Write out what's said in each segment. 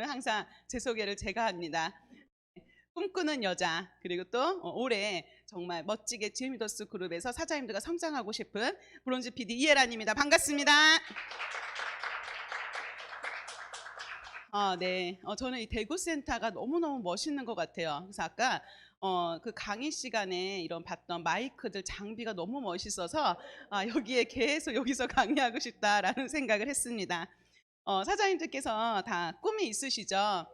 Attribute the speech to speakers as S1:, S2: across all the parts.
S1: 저는 항상 제 소개를 제가 합니다. 꿈꾸는 여자, 그리고 또 올해 정말 멋지게 GM더스 그룹에서 사장님들과 성장하고 싶은 브론즈 PD 이혜란입니다. 반갑습니다. 네. 저는 이 대구센터가 너무너무 멋있는 것 같아요. 그래서 아까 그 강의 시간에 이런 봤던 마이크들 장비가 너무 멋있어서 여기에 계속 여기서 강의하고 싶다라는 생각을 했습니다. 사장님들께서 다 꿈이 있으시죠?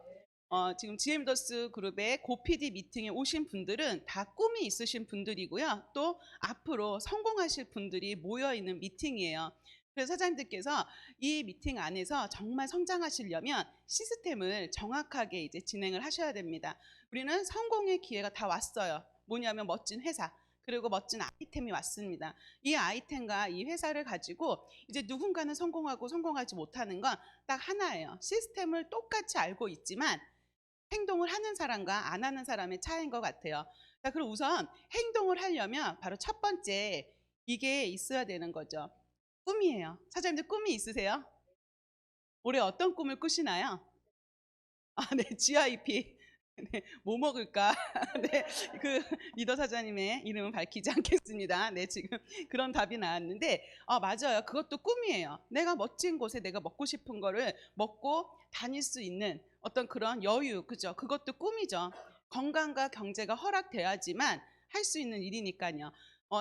S1: 지금 GM더스 그룹의 고PD 미팅에 오신 분들은 다 꿈이 있으신 분들이고요. 또 앞으로 성공하실 분들이 모여있는 미팅이에요. 그래서 사장님들께서 이 미팅 안에서 정말 성장하시려면 시스템을 정확하게 이제 진행을 하셔야 됩니다. 우리는 성공의 기회가 다 왔어요. 뭐냐면 멋진 회사, 그리고 멋진 아이템이 왔습니다. 이 아이템과 이 회사를 가지고 이제 누군가는 성공하고 성공하지 못하는 건 딱 하나예요. 시스템을 똑같이 알고 있지만 행동을 하는 사람과 안 하는 사람의 차이인 것 같아요. 자, 그럼 우선 행동을 하려면 바로 첫 번째 이게 있어야 되는 거죠. 꿈이에요. 사장님들 꿈이 있으세요? 올해 어떤 꿈을 꾸시나요? 네, GIP. 네, 뭐 먹을까? 네, 그 리더 사장님의 이름은 밝히지 않겠습니다. 네, 지금 그런 답이 나왔는데, 맞아요. 그것도 꿈이에요. 내가 멋진 곳에 내가 먹고 싶은 거를 먹고 다닐 수 있는 어떤 그런 여유, 그죠? 그것도 꿈이죠. 건강과 경제가 허락돼야지만 할 수 있는 일이니까요.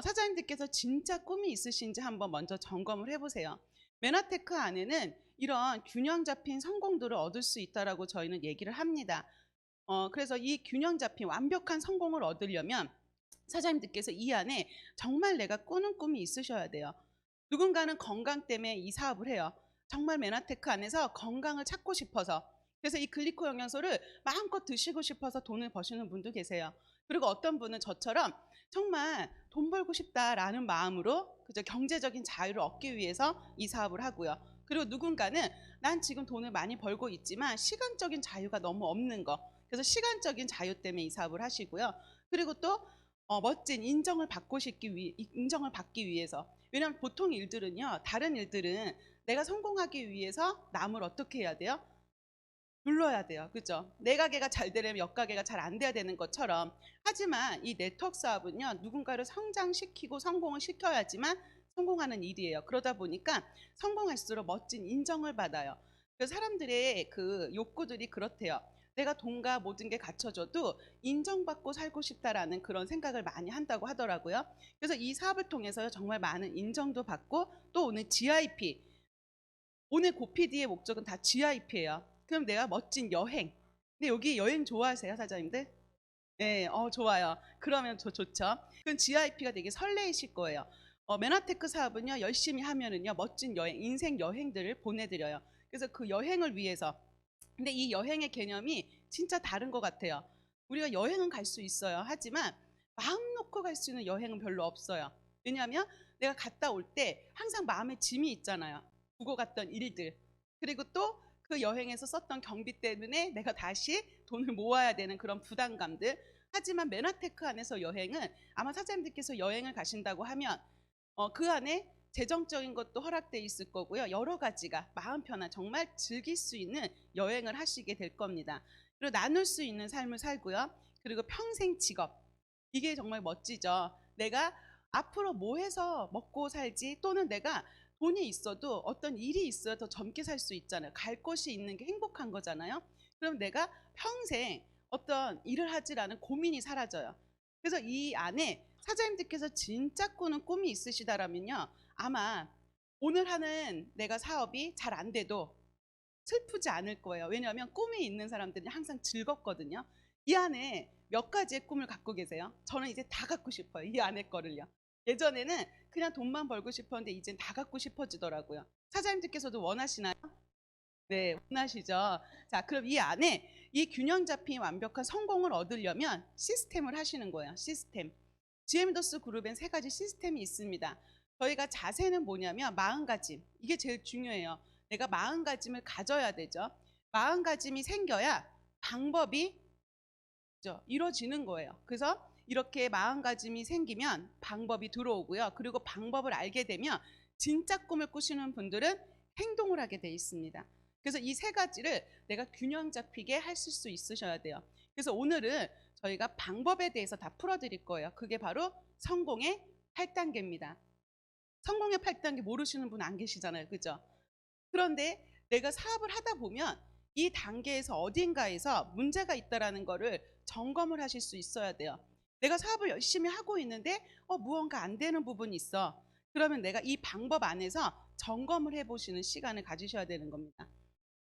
S1: 사장님들께서 진짜 꿈이 있으신지 한번 먼저 점검을 해보세요. 메나테크 안에는 이런 균형 잡힌 성공들을 얻을 수 있다라고 저희는 얘기를 합니다. 그래서 이 균형 잡힌 완벽한 성공을 얻으려면 사장님들께서 이 안에 정말 내가 꾸는 꿈이 있으셔야 돼요. 누군가는 건강 때문에 이 사업을 해요. 정말 메나테크 안에서 건강을 찾고 싶어서, 그래서 이 글리코 영양소를 마음껏 드시고 싶어서 돈을 버시는 분도 계세요. 그리고 어떤 분은 저처럼 정말 돈 벌고 싶다라는 마음으로 그저 경제적인 자유를 얻기 위해서 이 사업을 하고요. 그리고 누군가는 난 지금 돈을 많이 벌고 있지만 시간적인 자유가 너무 없는 거, 그래서 시간적인 자유 때문에 이 사업을 하시고요. 그리고 또 멋진 인정을 인정을 받기 위해서. 왜냐하면 보통 일들은요, 다른 일들은 내가 성공하기 위해서 남을 어떻게 해야 돼요? 눌러야 돼요. 그죠? 내 가게가 잘 되려면 옆 가게가 잘 안 돼야 되는 것처럼. 하지만 이 네트워크 사업은요, 누군가를 성장시키고 성공을 시켜야지만 성공하는 일이에요. 그러다 보니까 성공할수록 멋진 인정을 받아요. 그래서 사람들의 그 욕구들이 그렇대요. 내가 돈과 모든 게 갖춰져도 인정받고 살고 싶다라는 그런 생각을 많이 한다고 하더라고요. 그래서 이 사업을 통해서 정말 많은 인정도 받고, 또 오늘 GIP, 오늘 고PD의 목적은 다 GIP예요. 그럼 내가 멋진 여행. 근데 여기 여행 좋아하세요, 사장님들? 네, 좋아요. 그러면 좋죠. 그럼 GIP가 되게 설레이실 거예요. 메나테크 사업은요, 열심히 하면은요, 멋진 여행, 인생 여행들을 보내드려요. 그래서 그 여행을 위해서. 근데 이 여행의 개념이 진짜 다른 것 같아요. 우리가 여행은 갈 수 있어요. 하지만 마음 놓고 갈 수 있는 여행은 별로 없어요. 왜냐하면 내가 갔다 올 때 항상 마음에 짐이 있잖아요. 두고 갔던 일들. 그리고 또 그 여행에서 썼던 경비 때문에 내가 다시 돈을 모아야 되는 그런 부담감들. 하지만 메나테크 안에서 여행은, 아마 사장님들께서 여행을 가신다고 하면 그 안에 재정적인 것도 허락돼 있을 거고요. 여러 가지가 마음 편한 정말 즐길 수 있는 여행을 하시게 될 겁니다. 그리고 나눌 수 있는 삶을 살고요. 그리고 평생 직업. 이게 정말 멋지죠. 내가 앞으로 뭐 해서 먹고 살지, 또는 내가 돈이 있어도 어떤 일이 있어야 더 젊게 살 수 있잖아요. 갈 곳이 있는 게 행복한 거잖아요. 그럼 내가 평생 어떤 일을 하지라는 고민이 사라져요. 그래서 이 안에 사장님들께서 진짜 꾸는 꿈이 있으시다라면요, 아마 오늘 하는 내가 사업이 잘 안 돼도 슬프지 않을 거예요. 왜냐하면 꿈이 있는 사람들은 항상 즐겁거든요. 이 안에 몇 가지의 꿈을 갖고 계세요? 저는 이제 다 갖고 싶어요. 이 안에 거를요. 예전에는 그냥 돈만 벌고 싶었는데 이젠 다 갖고 싶어지더라고요. 사장님들께서도 원하시나요? 네, 원하시죠. 자, 그럼 이 안에 이 균형 잡힌 완벽한 성공을 얻으려면 시스템을 하시는 거예요. 시스템. GM더스 그룹엔 세 가지 시스템이 있습니다. 저희가 자세는 뭐냐면 마음가짐. 이게 제일 중요해요. 내가 마음가짐을 가져야 되죠. 마음가짐이 생겨야 방법이 이루어지는 거예요. 그래서 이렇게 마음가짐이 생기면 방법이 들어오고요. 그리고 방법을 알게 되면 진짜 꿈을 꾸시는 분들은 행동을 하게 돼 있습니다. 그래서 이 세 가지를 내가 균형 잡히게 하실 수 있으셔야 돼요. 그래서 오늘은 저희가 방법에 대해서 다 풀어드릴 거예요. 그게 바로 성공의 8단계입니다. 성공의 8단계 모르시는 분 안 계시잖아요. 그죠? 그런데 내가 사업을 하다 보면 이 단계에서 어딘가에서 문제가 있다라는 거를 점검을 하실 수 있어야 돼요. 내가 사업을 열심히 하고 있는데 무언가 안 되는 부분이 있어. 그러면 내가 이 방법 안에서 점검을 해보시는 시간을 가지셔야 되는 겁니다.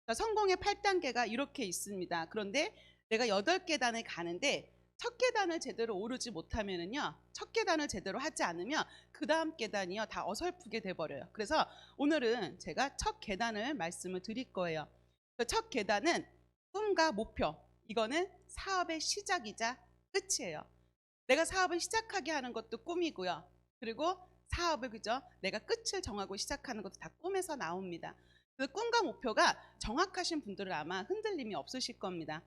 S1: 자, 성공의 8단계가 이렇게 있습니다. 그런데 내가 8계단을 가는데 첫 계단을 제대로 오르지 못하면은요, 첫 계단을 제대로 하지 않으면 그 다음 계단이요 다 어설프게 돼버려요. 그래서 오늘은 제가 첫 계단을 말씀을 드릴 거예요. 그 첫 계단은 꿈과 목표. 이거는 사업의 시작이자 끝이에요. 내가 사업을 시작하게 하는 것도 꿈이고요. 그리고 사업을 그죠? 내가 끝을 정하고 시작하는 것도 다 꿈에서 나옵니다. 그 꿈과 목표가 정확하신 분들은 아마 흔들림이 없으실 겁니다.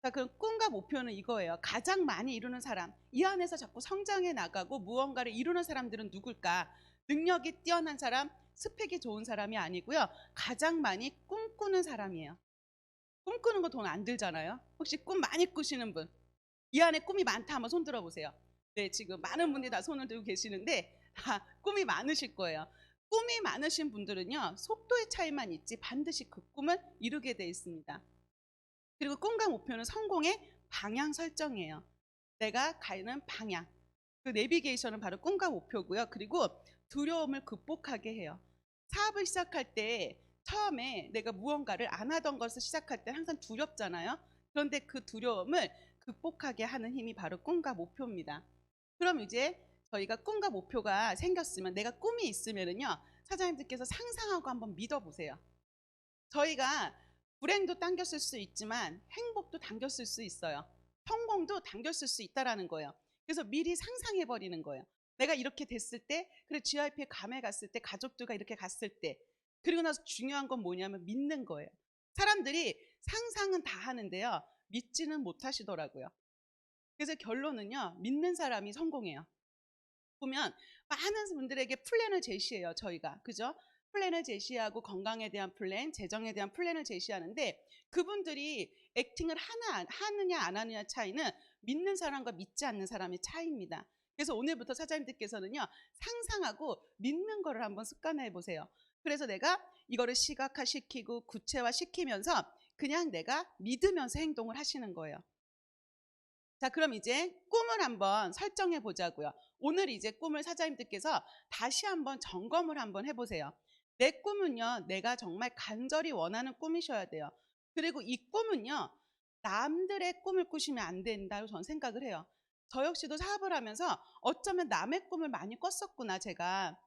S1: 자, 그럼 꿈과 목표는 이거예요. 가장 많이 이루는 사람, 이 안에서 자꾸 성장해 나가고 무언가를 이루는 사람들은 누굴까? 능력이 뛰어난 사람, 스펙이 좋은 사람이 아니고요. 가장 많이 꿈꾸는 사람이에요. 꿈꾸는 거 돈 안 들잖아요. 혹시 꿈 많이 꾸시는 분? 이 안에 꿈이 많다 한번 손 들어보세요. 네, 지금 많은 분들이 다 손을 들고 계시는데 다 꿈이 많으실 거예요. 꿈이 많으신 분들은요, 속도의 차이만 있지 반드시 그 꿈을 이루게 돼 있습니다. 그리고 꿈과 목표는 성공의 방향 설정이에요. 내가 가는 방향. 그 내비게이션은 바로 꿈과 목표고요. 그리고 두려움을 극복하게 해요. 사업을 시작할 때 처음에 내가 무언가를 안 하던 것을 시작할 때 항상 두렵잖아요. 그런데 그 두려움을 극복하게 하는 힘이 바로 꿈과 목표입니다. 그럼 이제 저희가 꿈과 목표가 생겼으면, 내가 꿈이 있으면은요, 사장님들께서 상상하고 한번 믿어보세요. 저희가 불행도 당겼을 수 있지만 행복도 당겼을 수 있어요. 성공도 당겼을 수 있다라는 거예요. 그래서 미리 상상해 버리는 거예요. 내가 이렇게 됐을 때, 그래 GIP에 감에 갔을 때, 가족들과 이렇게 갔을 때, 그리고 나서 중요한 건 뭐냐면 믿는 거예요. 사람들이 상상은 다 하는데요, 믿지는 못하시더라고요. 그래서 결론은요, 믿는 사람이 성공해요. 보면 많은 분들에게 플랜을 제시해요, 저희가. 그죠? 플랜을 제시하고 건강에 대한 플랜, 재정에 대한 플랜을 제시하는데 그분들이 액팅을 하느냐 안 하느냐 차이는 믿는 사람과 믿지 않는 사람의 차이입니다. 그래서 오늘부터 사장님들께서는요, 상상하고 믿는 거를 한번 습관해 보세요. 그래서 내가 이거를 시각화시키고 구체화시키면서 그냥 내가 믿으면서 행동을 하시는 거예요. 자, 그럼 이제 꿈을 한번 설정해 보자고요. 오늘 이제 꿈을 사장님들께서 다시 한번 점검을 한번 해보세요. 내 꿈은요, 내가 정말 간절히 원하는 꿈이셔야 돼요. 그리고 이 꿈은요, 남들의 꿈을 꾸시면 안 된다고 저는 생각을 해요. 저 역시도 사업을 하면서 어쩌면 남의 꿈을 많이 꿨었구나, 제가.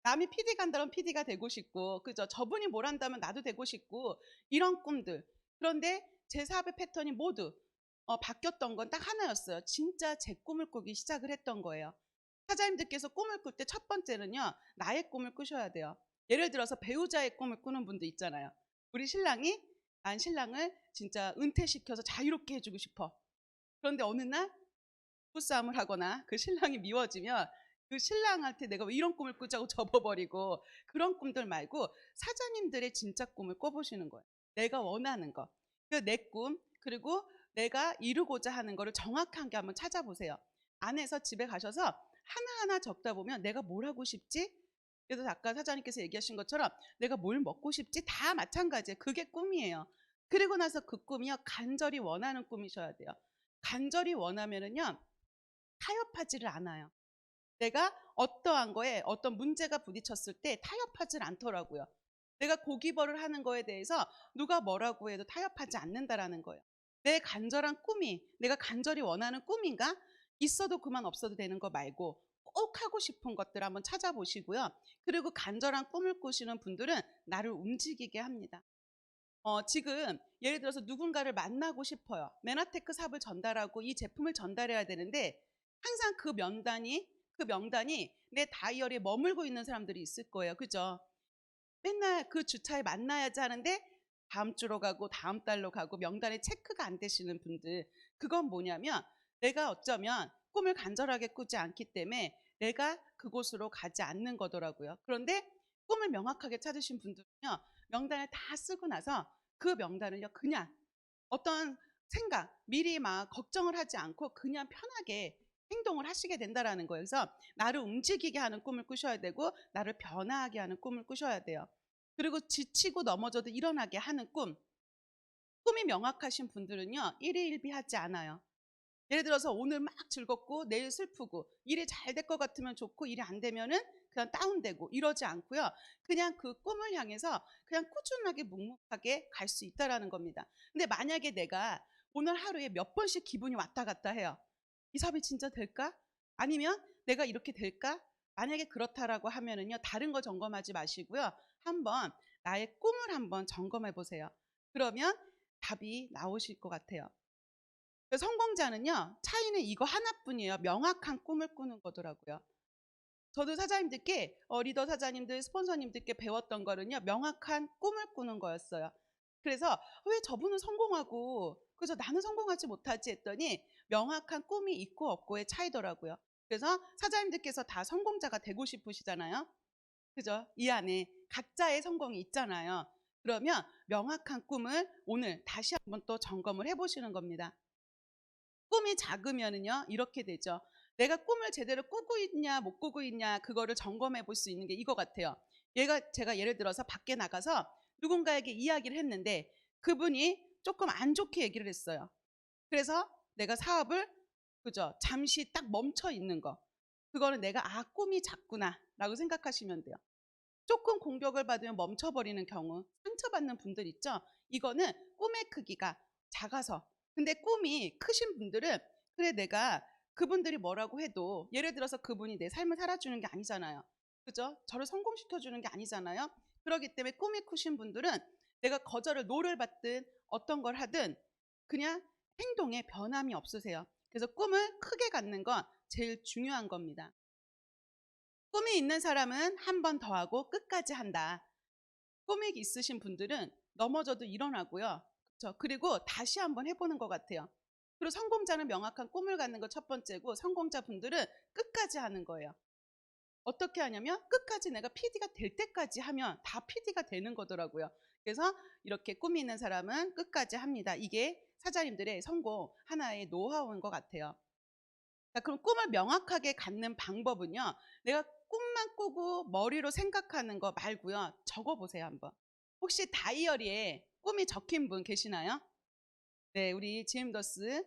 S1: 남이 PD 간다면 PD가 되고 싶고, 그죠? 저분이 뭘 한다면 나도 되고 싶고, 이런 꿈들. 그런데 제 사업의 패턴이 모두 바뀌었던 건 딱 하나였어요. 진짜 제 꿈을 꾸기 시작을 했던 거예요. 사장님들께서 꿈을 꿀 때 첫 번째는요, 나의 꿈을 꾸셔야 돼요. 예를 들어서 배우자의 꿈을 꾸는 분도 있잖아요. 우리 신랑이, 난 신랑을 진짜 은퇴시켜서 자유롭게 해주고 싶어. 그런데 어느 날 부부싸움을 하거나 그 신랑이 미워지면 그 신랑한테 내가 왜 이런 꿈을 꾸자고 접어버리고, 그런 꿈들 말고 사장님들의 진짜 꿈을 꿔보시는 거예요. 내가 원하는 거. 그 내 꿈, 그리고 내가 이루고자 하는 거를 정확하게 한번 찾아보세요. 안에서 집에 가셔서 하나하나 적다 보면 내가 뭘 하고 싶지? 그래서 아까 사장님께서 얘기하신 것처럼 내가 뭘 먹고 싶지? 다 마찬가지예요. 그게 꿈이에요. 그리고 나서 그 꿈이요, 간절히 원하는 꿈이셔야 돼요. 간절히 원하면은요, 타협하지를 않아요. 내가 어떠한 거에 어떤 문제가 부딪혔을 때 타협하질 않더라고요. 내가 고기벌을 하는 거에 대해서 누가 뭐라고 해도 타협하지 않는다라는 거예요. 내 간절한 꿈이, 내가 간절히 원하는 꿈인가? 있어도 그만 없어도 되는 거 말고 꼭 하고 싶은 것들 한번 찾아보시고요. 그리고 간절한 꿈을 꾸시는 분들은 나를 움직이게 합니다. 지금 예를 들어서 누군가를 만나고 싶어요. 메나테크 삽을 전달하고 이 제품을 전달해야 되는데 항상 그 명단이 내 다이어리에 머물고 있는 사람들이 있을 거예요. 그죠? 맨날 그 주차에 만나야지 하는데 다음 주로 가고 다음 달로 가고 명단에 체크가 안 되시는 분들, 그건 뭐냐면 내가 어쩌면 꿈을 간절하게 꾸지 않기 때문에 내가 그곳으로 가지 않는 거더라고요. 그런데 꿈을 명확하게 찾으신 분들은요, 명단을 다 쓰고 나서 그 명단을요 그냥 어떤 생각, 미리 막 걱정을 하지 않고 그냥 편하게 행동을 하시게 된다라는 거예요. 그래서 나를 움직이게 하는 꿈을 꾸셔야 되고 나를 변화하게 하는 꿈을 꾸셔야 돼요. 그리고 지치고 넘어져도 일어나게 하는 꿈. 꿈이 명확하신 분들은요. 일희일비하지 않아요. 예를 들어서 오늘 막 즐겁고 내일 슬프고 일이 잘 될 것 같으면 좋고 일이 안 되면은 그냥 다운되고 이러지 않고요. 그냥 그 꿈을 향해서 그냥 꾸준하게 묵묵하게 갈 수 있다라는 겁니다. 근데 만약에 내가 오늘 하루에 몇 번씩 기분이 왔다 갔다 해요. 이 사업이 진짜 될까? 아니면 내가 이렇게 될까? 만약에 그렇다라고 하면은요. 다른 거 점검하지 마시고요. 한번 나의 꿈을 한번 점검해 보세요. 그러면 답이 나오실 것 같아요. 성공자는요. 차이는 이거 하나뿐이에요. 명확한 꿈을 꾸는 거더라고요. 저도 사장님들께 리더 사장님들, 스폰서님들께 배웠던 거는요. 명확한 꿈을 꾸는 거였어요. 그래서 왜 저분은 성공하고 그래서 나는 성공하지 못하지 했더니 명확한 꿈이 있고 없고의 차이더라고요. 그래서 사장님들께서 다 성공자가 되고 싶으시잖아요. 그죠? 이 안에 각자의 성공이 있잖아요. 그러면 명확한 꿈을 오늘 다시 한번 또 점검을 해보시는 겁니다. 꿈이 작으면은요 이렇게 되죠. 내가 꿈을 제대로 꾸고 있냐 못 꾸고 있냐 그거를 점검해 볼 수 있는 게 이거 같아요. 제가 예를 들어서 밖에 나가서 누군가에게 이야기를 했는데 그분이 조금 안 좋게 얘기를 했어요. 그래서 내가 사업을 그죠 잠시 딱 멈춰 있는 거. 그거는 내가 꿈이 작구나라고 생각하시면 돼요. 조금 공격을 받으면 멈춰버리는 경우 상처받는 분들 있죠. 이거는 꿈의 크기가 작아서 근데 꿈이 크신 분들은 그래 내가 그분들이 뭐라고 해도 예를 들어서 그분이 내 삶을 살아주는 게 아니잖아요. 그죠? 저를 성공시켜주는 게 아니잖아요. 그렇기 때문에 꿈이 크신 분들은 내가 거절을 노를 받든 어떤 걸 하든 그냥 행동에 변함이 없으세요. 그래서 꿈을 크게 갖는 건 제일 중요한 겁니다. 꿈이 있는 사람은 한 번 더 하고 끝까지 한다. 꿈이 있으신 분들은 넘어져도 일어나고요. 그렇죠? 그리고 다시 한번 해보는 것 같아요. 그리고 성공자는 명확한 꿈을 갖는 거 첫 번째고 성공자분들은 끝까지 하는 거예요. 어떻게 하냐면 끝까지 내가 PD가 될 때까지 하면 다 PD가 되는 거더라고요. 그래서 이렇게 꿈이 있는 사람은 끝까지 합니다. 이게 사장님들의 성공 하나의 노하우인 것 같아요. 자, 그럼 꿈을 명확하게 갖는 방법은요. 내가 꿈만 꾸고 머리로 생각하는 거 말고요. 적어보세요 한번. 혹시 다이어리에 꿈이 적힌 분 계시나요? 네, 우리 GM더스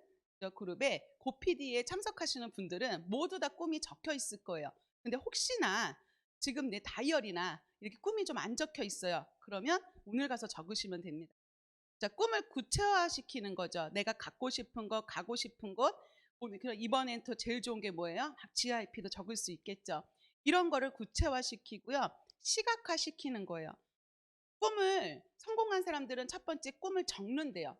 S1: 그룹에 고PD에 참석하시는 분들은 모두 다 꿈이 적혀 있을 거예요. 근데 혹시나 지금 내 다이어리나 이렇게 꿈이 좀 안 적혀 있어요. 그러면 오늘 가서 적으시면 됩니다. 자, 꿈을 구체화시키는 거죠. 내가 갖고 싶은 것, 가고 싶은 곳. 그럼 이번엔 또 제일 좋은 게 뭐예요? GIP도 적을 수 있겠죠. 이런 거를 구체화시키고요. 시각화시키는 거예요. 꿈을 성공한 사람들은 첫 번째 꿈을 적는데요.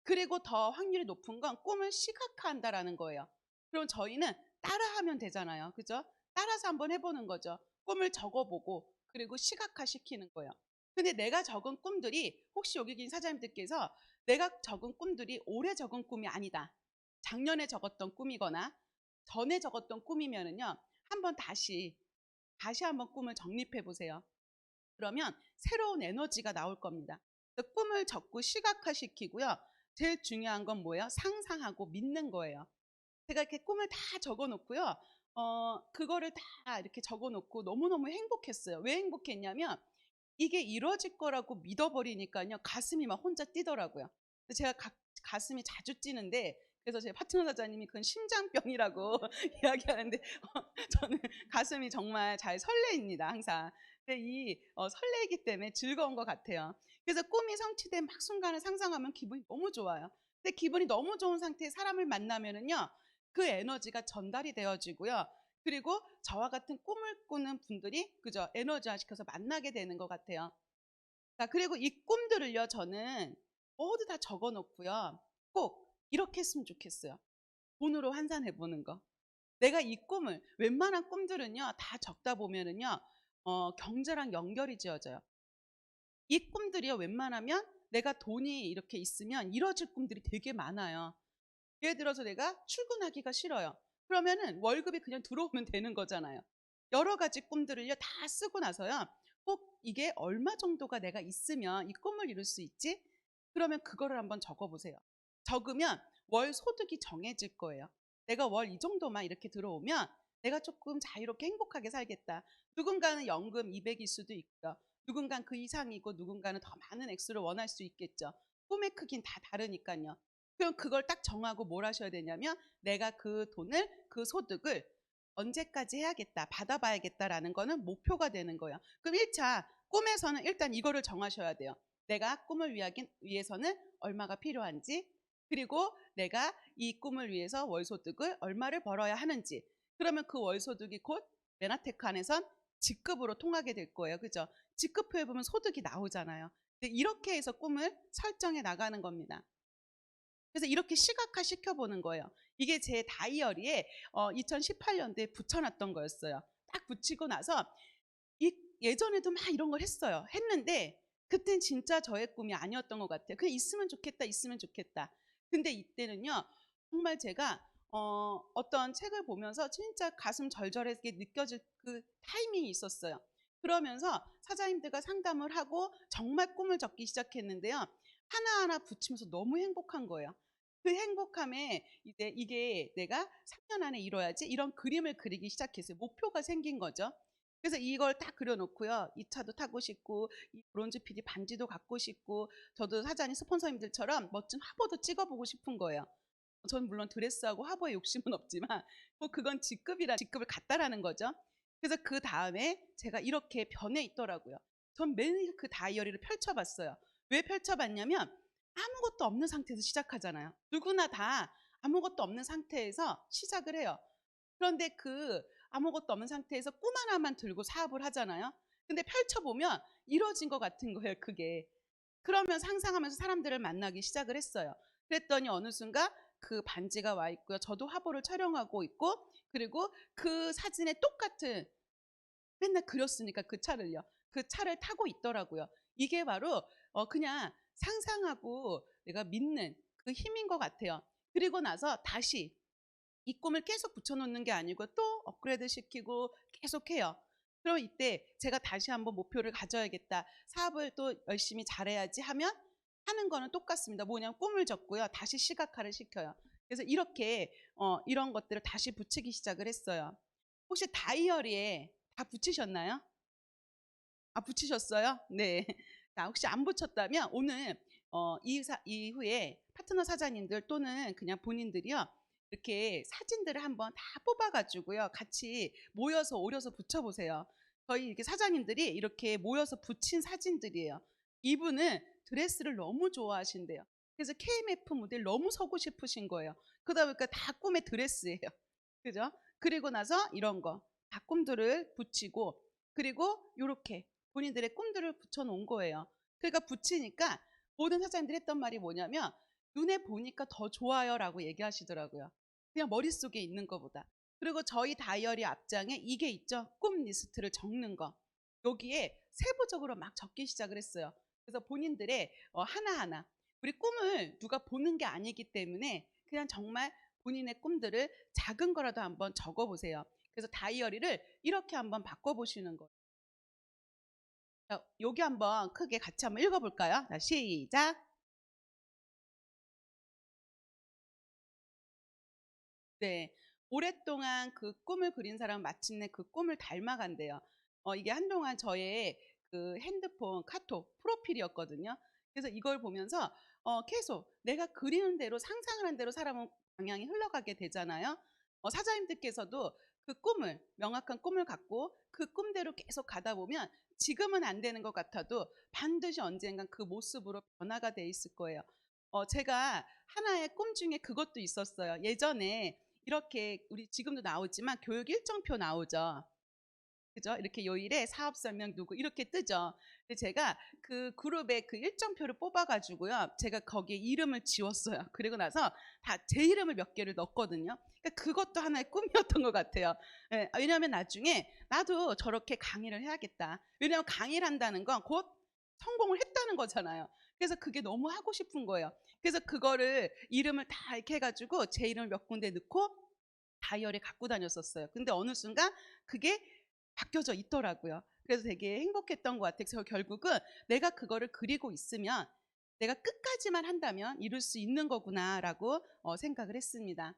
S1: 그리고 더 확률이 높은 건 꿈을 시각화한다라는 거예요. 그럼 저희는 따라하면 되잖아요. 그죠? 따라서 한번 해보는 거죠. 꿈을 적어보고 그리고 시각화시키는 거예요. 근데 내가 적은 꿈들이 혹시 여기 계신 사장님들께서 내가 적은 꿈들이 올해 적은 꿈이 아니다. 작년에 적었던 꿈이거나 전에 적었던 꿈이면은요. 한번 다시 한번 꿈을 정립해 보세요. 그러면 새로운 에너지가 나올 겁니다. 꿈을 적고 시각화시키고요. 제일 중요한 건 뭐예요? 상상하고 믿는 거예요. 제가 이렇게 꿈을 다 적어놓고요. 그거를 다 이렇게 적어놓고 너무너무 행복했어요. 왜 행복했냐면 이게 이루어질 거라고 믿어버리니까요. 가슴이 막 혼자 뛰더라고요. 제가 가슴이 자주 뛰는데 그래서 제 파트너 사장님이 그건 심장병이라고 이야기하는데 저는 가슴이 정말 잘 설레입니다. 항상. 근데 이 설레이기 때문에 즐거운 것 같아요. 그래서 꿈이 성취된 막 순간을 상상하면 기분이 너무 좋아요. 근데 기분이 너무 좋은 상태의 사람을 만나면은요. 그 에너지가 전달이 되어지고요. 그리고 저와 같은 꿈을 꾸는 분들이 그죠 에너지화 시켜서 만나게 되는 것 같아요. 자, 그리고 이 꿈들을요 저는 모두 다 적어 놓고요. 꼭 이렇게 했으면 좋겠어요. 돈으로 환산해 보는 거. 내가 이 꿈을 웬만한 꿈들은요 다 적다 보면은요 경제랑 연결이 지어져요. 이 꿈들이요 웬만하면 내가 돈이 이렇게 있으면 이뤄질 꿈들이 되게 많아요. 예를 들어서 내가 출근하기가 싫어요. 그러면은 월급이 그냥 들어오면 되는 거잖아요. 여러 가지 꿈들을요 다 쓰고 나서요. 꼭 이게 얼마 정도가 내가 있으면 이 꿈을 이룰 수 있지? 그러면 그거를 한번 적어보세요. 적으면 월 소득이 정해질 거예요. 내가 월 이 정도만 이렇게 들어오면 내가 조금 자유롭게 행복하게 살겠다. 누군가는 연금 200일 수도 있고요. 누군가는 그 이상이고 누군가는 더 많은 액수를 원할 수 있겠죠. 꿈의 크기는 다 다르니까요. 그럼 그걸 딱 정하고 뭘 하셔야 되냐면 내가 그 돈을, 그 소득을 언제까지 해야겠다, 받아봐야겠다라는 거는 목표가 되는 거예요. 그럼 1차 꿈에서는 일단 이거를 정하셔야 돼요. 내가 꿈을 위해서는 얼마가 필요한지, 그리고 내가 이 꿈을 위해서 월소득을 얼마를 벌어야 하는지. 그러면 그 월소득이 곧 메나테크 안에선 직급으로 통하게 될 거예요. 그죠? 직급표에 보면 소득이 나오잖아요. 근데 이렇게 해서 꿈을 설정해 나가는 겁니다. 그래서 이렇게 시각화 시켜보는 거예요. 이게 제 다이어리에 2018년도에 붙여놨던 거였어요. 딱 붙이고 나서 예전에도 막 이런 걸 했어요. 했는데 그땐 진짜 저의 꿈이 아니었던 것 같아요. 그냥 있으면 좋겠다, 있으면 좋겠다. 근데 이때는요, 정말 제가 어떤 책을 보면서 진짜 가슴 절절하게 느껴질 그 타이밍이 있었어요. 그러면서 사장님들과 상담을 하고 정말 꿈을 적기 시작했는데요. 하나하나 붙이면서 너무 행복한 거예요. 그 행복함에 이제 이게 내가 3년 안에 이뤄야지 이런 그림을 그리기 시작했어요. 목표가 생긴 거죠. 그래서 이걸 딱 그려놓고요. 이 차도 타고 싶고 이 브론즈 PD 반지도 갖고 싶고 저도 사장님 스폰서님들처럼 멋진 화보도 찍어보고 싶은 거예요. 전 물론 드레스하고 화보에 욕심은 없지만 뭐 그건 직급을 갖다라는 거죠. 그래서 그 다음에 제가 이렇게 변해 있더라고요. 전 매일 그 다이어리를 펼쳐봤어요. 왜 펼쳐봤냐면 아무것도 없는 상태에서 시작하잖아요. 누구나 다 아무것도 없는 상태에서 시작을 해요. 그런데 그 아무것도 없는 상태에서 꿈 하나만 들고 사업을 하잖아요. 근데 펼쳐보면 이루어진 것 같은 거예요, 그게. 그러면 상상하면서 사람들을 만나기 시작을 했어요. 그랬더니 어느 순간 그 반지가 와 있고요. 저도 화보를 촬영하고 있고, 그리고 그 사진에 똑같은, 맨날 그렸으니까 그 차를요. 그 차를 타고 있더라고요. 이게 바로 그냥 상상하고 내가 믿는 그 힘인 것 같아요. 그리고 나서 다시 이 꿈을 계속 붙여놓는 게 아니고 또 업그레이드 시키고 계속 해요. 그럼 이때 제가 다시 한번 목표를 가져야겠다. 사업을 또 열심히 잘해야지 하면 하는 거는 똑같습니다. 뭐냐면 꿈을 적고요. 다시 시각화를 시켜요. 그래서 이렇게 이런 것들을 다시 붙이기 시작을 했어요. 혹시 다이어리에 다 붙이셨나요? 아, 붙이셨어요? 네. 자, 혹시 안 붙였다면 오늘 이후에 파트너 사장님들 또는 그냥 본인들이요. 이렇게 사진들을 한번 다 뽑아가지고요. 같이 모여서 오려서 붙여보세요. 저희 이렇게 사장님들이 이렇게 모여서 붙인 사진들이에요. 이분은 드레스를 너무 좋아하신대요. 그래서 KMF 무대를 너무 서고 싶으신 거예요. 그러다 보니까 다 꿈의 드레스예요. 그죠? 그리고 나서 이런 거, 다 꿈들을 붙이고, 그리고 이렇게 본인들의 꿈들을 붙여놓은 거예요. 그러니까 붙이니까 모든 사장님들이 했던 말이 뭐냐면 눈에 보니까 더 좋아요 라고 얘기하시더라고요. 그냥 머릿속에 있는 것보다. 그리고 저희 다이어리 앞장에 이게 있죠. 꿈 리스트를 적는 거. 여기에 세부적으로 막 적기 시작을 했어요. 그래서 본인들의 하나하나 우리 꿈을 누가 보는 게 아니기 때문에 그냥 정말 본인의 꿈들을 작은 거라도 한번 적어보세요. 그래서 다이어리를 이렇게 한번 바꿔보시는 거예요. 자, 여기 한번 크게 같이 한번 읽어볼까요? 자, 시작. 네, 오랫동안 그 꿈을 그린 사람은 마침내 그 꿈을 닮아간대요. 이게 한동안 저의 그 핸드폰 카톡 프로필이었거든요. 그래서 이걸 보면서 계속 내가 그리는 대로 상상하는 대로 사람은 방향이 흘러가게 되잖아요. 사장님들께서도 그 꿈을 명확한 꿈을 갖고 그 꿈대로 계속 가다 보면 지금은 안 되는 것 같아도 반드시 언젠간 그 모습으로 변화가 돼 있을 거예요. 제가 하나의 꿈 중에 그것도 있었어요. 예전에 이렇게 우리 지금도 나오지만 교육 일정표 나오죠. 그죠? 이렇게 요일에 사업 설명 누구 이렇게 뜨죠. 근데 제가 그 그룹의 그 일정표를 뽑아가지고요. 제가 거기에 이름을 지웠어요. 그리고 나서 다 제 이름을 몇 개를 넣었거든요. 그러니까 그것도 하나의 꿈이었던 것 같아요. 예, 왜냐하면 나중에 나도 저렇게 강의를 해야겠다. 왜냐하면 강의를 한다는 건 곧 성공을 했다는 거잖아요. 그래서 그게 너무 하고 싶은 거예요. 그래서 그거를 이름을 다 이렇게 해가지고 제 이름을 몇 군데 넣고 다이어리 갖고 다녔었어요. 근데 어느 순간 그게 바뀌어져 있더라고요. 그래서 되게 행복했던 것 같아요. 그래서 결국은 내가 그거를 그리고 있으면 내가 끝까지만 한다면 이룰 수 있는 거구나라고 생각을 했습니다.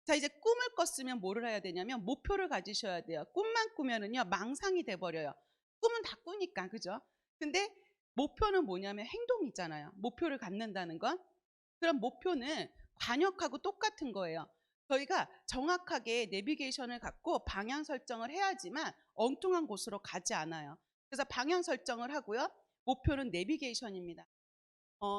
S1: 자, 이제 꿈을 꿨으면 뭐를 해야 되냐면 목표를 가지셔야 돼요. 꿈만 꾸면은요 망상이 돼 버려요. 꿈은 다 꾸니까, 그죠? 근데 목표는 뭐냐면 행동이잖아요. 목표를 갖는다는 건. 그럼 목표는 관역하고 똑같은 거예요. 저희가 정확하게 내비게이션을 갖고 방향 설정을 해야지만 엉뚱한 곳으로 가지 않아요. 그래서 방향 설정을 하고요. 목표는 내비게이션입니다.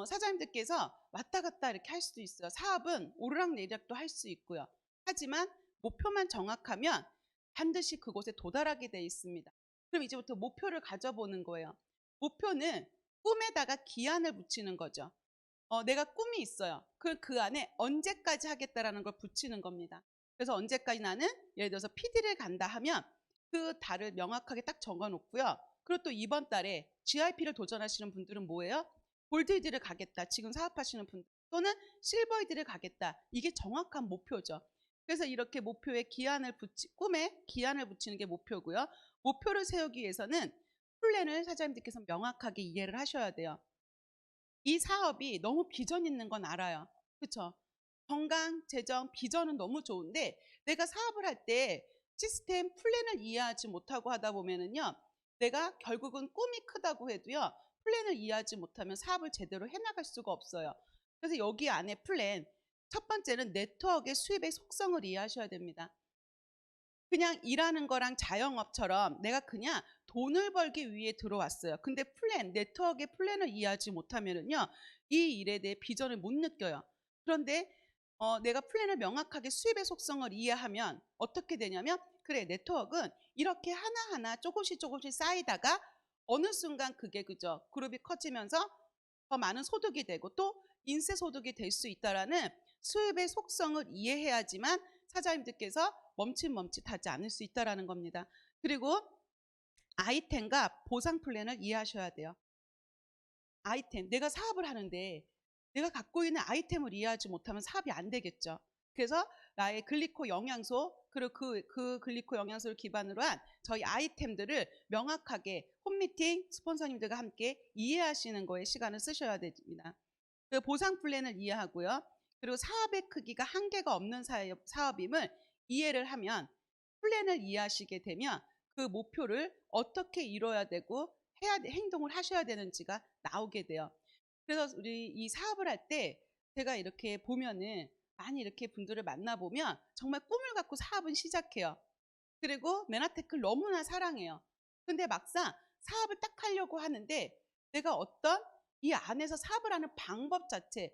S1: 사장님들께서 왔다 갔다 이렇게 할 수도 있어요. 사업은 오르락내리락도 할 수 있고요. 하지만 목표만 정확하면 반드시 그곳에 도달하게 돼 있습니다. 그럼 이제부터 목표를 가져보는 거예요. 목표는 꿈에다가 기한을 붙이는 거죠. 내가 꿈이 있어요. 그 안에 언제까지 하겠다라는 걸 붙이는 겁니다. 그래서 언제까지 나는 예를 들어서 PD를 간다 하면 그 달을 명확하게 딱 적어 놓고요. 그리고 또 이번 달에 GIP를 도전하시는 분들은 뭐예요? 골드히드를 가겠다. 지금 사업하시는 분들 또는 실버히드를 가겠다. 이게 정확한 목표죠. 그래서 이렇게 목표에 꿈에 기한을 붙이는 게 목표고요. 목표를 세우기 위해서는 플랜을 사장님들께서 명확하게 이해를 하셔야 돼요. 이 사업이 너무 비전 있는 건 알아요. 그렇죠? 건강, 재정, 비전은 너무 좋은데 내가 사업을 할 때 시스템, 플랜을 이해하지 못하고 하다 보면은요. 내가 결국은 꿈이 크다고 해도요. 플랜을 이해하지 못하면 사업을 제대로 해나갈 수가 없어요. 그래서 여기 안에 플랜, 첫 번째는 네트워크의 수입의 속성을 이해하셔야 됩니다. 그냥 일하는 거랑 자영업처럼 내가 그냥 돈을 벌기 위해 들어왔어요. 근데 네트워크의 플랜을 이해하지 못하면은요, 이 일에 대해 비전을 못 느껴요. 그런데 내가 플랜을 명확하게 수입의 속성을 이해하면 어떻게 되냐면, 그래, 네트워크는 이렇게 하나하나 조금씩 쌓이다가 어느 순간 그게 그죠, 그룹이 커지면서 더 많은 소득이 되고 또 인세 소득이 될 수 있다라는 수입의 속성을 이해해야지만 사장님들께서 멈칫멈칫하지 않을 수 있다라는 겁니다. 그리고 아이템과 보상 플랜을 이해하셔야 돼요. 아이템, 내가 사업을 하는데 내가 갖고 있는 아이템을 이해하지 못하면 사업이 안 되겠죠. 그래서 나의 글리코 영양소, 그리고 그 글리코 영양소를 기반으로 한 저희 아이템들을 명확하게 홈미팅 스폰서님들과 함께 이해하시는 거에 시간을 쓰셔야 됩니다. 그 보상 플랜을 이해하고요. 그리고 사업의 크기가 한계가 없는 사업임을 이해를 하면 플랜을 이해하시게 되면 그 목표를 어떻게 이뤄야 되고 행동을 하셔야 되는지가 나오게 돼요. 그래서 우리 이 사업을 할 때 제가 이렇게 보면은 많이 이렇게 분들을 만나보면 정말 꿈을 갖고 사업은 시작해요. 그리고 메나테크를 너무나 사랑해요. 근데 막상 사업을 딱 하려고 하는데 내가 어떤 이 안에서 사업을 하는 방법 자체,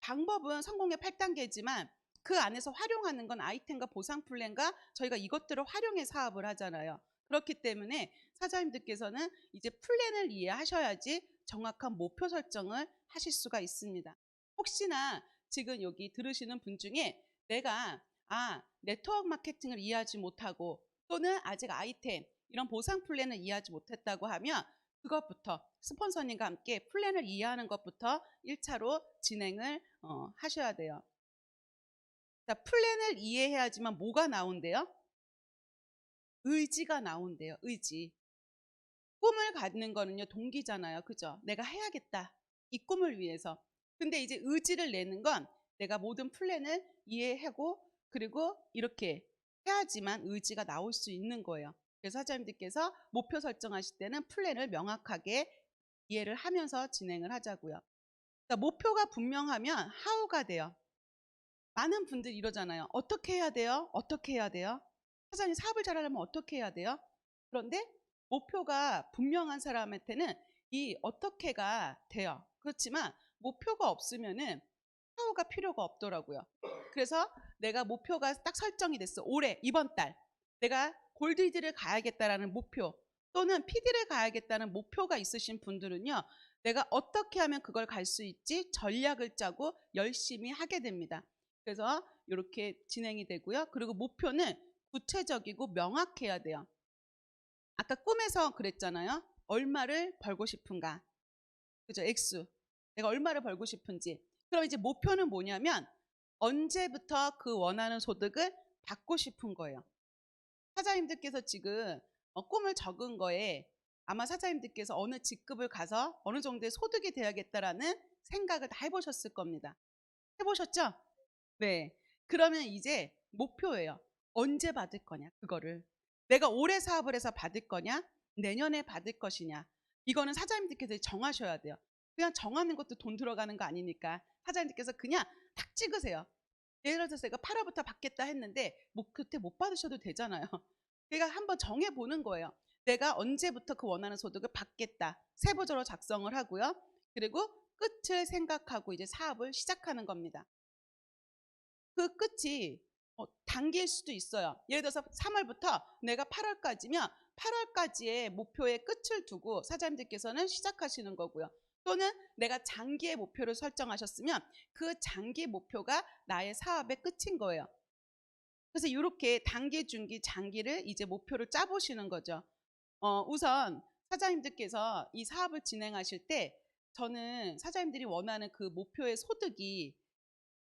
S1: 방법은 성공의 8단계지만 그 안에서 활용하는 건 아이템과 보상 플랜과 저희가 이것들을 활용해 사업을 하잖아요. 그렇기 때문에 사장님들께서는 이제 플랜을 이해하셔야지 정확한 목표 설정을 하실 수가 있습니다. 혹시나 지금 여기 들으시는 분 중에 내가 네트워크 마케팅을 이해하지 못하고 또는 아직 아이템 이런 보상 플랜을 이해하지 못했다고 하면 그것부터 스폰서님과 함께 플랜을 이해하는 것부터 1차로 진행을 하셔야 돼요. 자, 플랜을 이해해야지만 뭐가 나온대요? 의지가 나온대요. 의지. 꿈을 갖는 거는요 동기잖아요. 그죠? 내가 해야겠다. 이 꿈을 위해서. 근데 이제 의지를 내는 건 내가 모든 플랜을 이해하고 그리고 이렇게 해야지만 의지가 나올 수 있는 거예요. 그래서 사장님들께서 목표 설정하실 때는 플랜을 명확하게 이해를 하면서 진행을 하자고요. 그러니까 목표가 분명하면 하우가 돼요. 많은 분들이 이러잖아요. 어떻게 해야 돼요? 어떻게 해야 돼요? 사장님 사업을 잘하려면 어떻게 해야 돼요? 그런데 목표가 분명한 사람한테는 이 어떻게가 돼요. 그렇지만 목표가 없으면은 하우가 필요가 없더라고요. 그래서 내가 목표가 딱 설정이 됐어. 올해 이번 달 내가 골드히드를 가야겠다라는 목표 또는 PD를 가야겠다는 목표가 있으신 분들은요. 내가 어떻게 하면 그걸 갈 수 있지 전략을 짜고 열심히 하게 됩니다. 그래서 이렇게 진행이 되고요. 그리고 목표는 구체적이고 명확해야 돼요. 아까 꿈에서 그랬잖아요. 얼마를 벌고 싶은가. 그죠? 액수. 내가 얼마를 벌고 싶은지. 그럼 이제 목표는 뭐냐면 언제부터 그 원하는 소득을 받고 싶은 거예요. 사장님들께서 지금 꿈을 적은 거에 아마 사장님들께서 어느 직급을 가서 어느 정도의 소득이 돼야겠다라는 생각을 다 해보셨을 겁니다. 해보셨죠? 네. 그러면 이제 목표예요. 언제 받을 거냐, 그거를. 내가 올해 사업을 해서 받을 거냐, 내년에 받을 것이냐. 이거는 사장님들께서 정하셔야 돼요. 그냥 정하는 것도 돈 들어가는 거 아니니까 사장님들께서 그냥 탁 찍으세요. 예를 들어서 내가 8월부터 받겠다 했는데 그때 못 받으셔도 되잖아요. 그러니까 한번 정해보는 거예요. 내가 언제부터 그 원하는 소득을 받겠다. 세부적으로 작성을 하고요. 그리고 끝을 생각하고 이제 사업을 시작하는 겁니다. 그 끝이 당길 수도 있어요. 예를 들어서 3월부터 내가 8월까지면 8월까지의 목표의 끝을 두고 사장님들께서는 시작하시는 거고요. 또는 내가 장기의 목표를 설정하셨으면 그 장기 목표가 나의 사업의 끝인 거예요. 그래서 이렇게 단기, 중기, 장기를 이제 목표를 짜보시는 거죠. 우선 사장님들께서 이 사업을 진행하실 때 저는 사장님들이 원하는 그 목표의 소득이